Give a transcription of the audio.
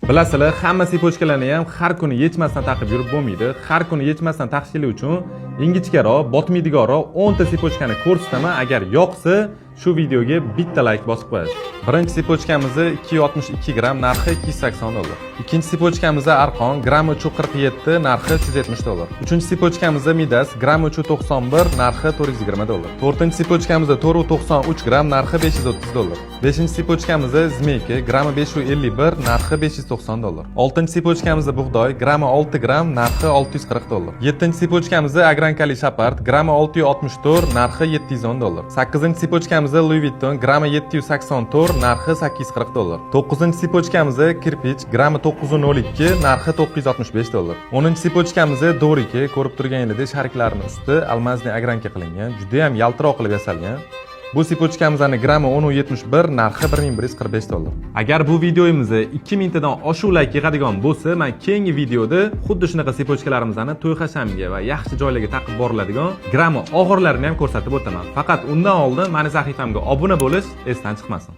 Bilasizlar, hamma sipochkalarni ham har kuni yechmasdan taqib yurib bo'lmaydi. Har kuni yechmasdan taqishlik uchun ingichkaroq, botmaydiganroq 10 ta sipochkani ko'rsataman. Agar yoqsa, shu videoga bitta like bosib qo'yasiz. Birinchi sipochkamiz 262 gram, narxi $280. Ikkinchi sipochkamiz arqon, grammi 347, narxi $170. Uchinchi sipochkamiz midas, grammi 391, narxi $420. To'rtinchi sipochkamiz 493 gram, narxi $530. Beshinchi sipochkamiz zmeyka, grammi 551, narxi $590. Oltinchi sipochkamiz bug'doy, grammi 6 gram, narxi $640. Yettinchi sipochkamiz agrankali shapart, grammi 664, narxi $710. Sakkizinchi sipochkamiz Louis Vuitton, grammi 784, narxi $840. To'qqizinchi sipochkamiz kirpich, grammi 902, narxi $965. 10-chi sipochkamiz dorika, ko'rib turganingizdek shariklarini usti almazli ogranka qilingan, juda ham yaltiroq qilib yasalgan. Bu sipochkamizning grammi 10.71, narxi $1145. Agar bu videomizni 2000 tadan oshuv like yig'adigan bo'lsa, men keyingi videoda xuddi shunaqa sipochkalarimizni to'y hashamga va yaxshi joylarga taqib boriladigan grammi og'irlarini ham ko'rsatib o'taman. Faqat undan oldin meni sahifamga obuna bo'lish esdan chiqmasin.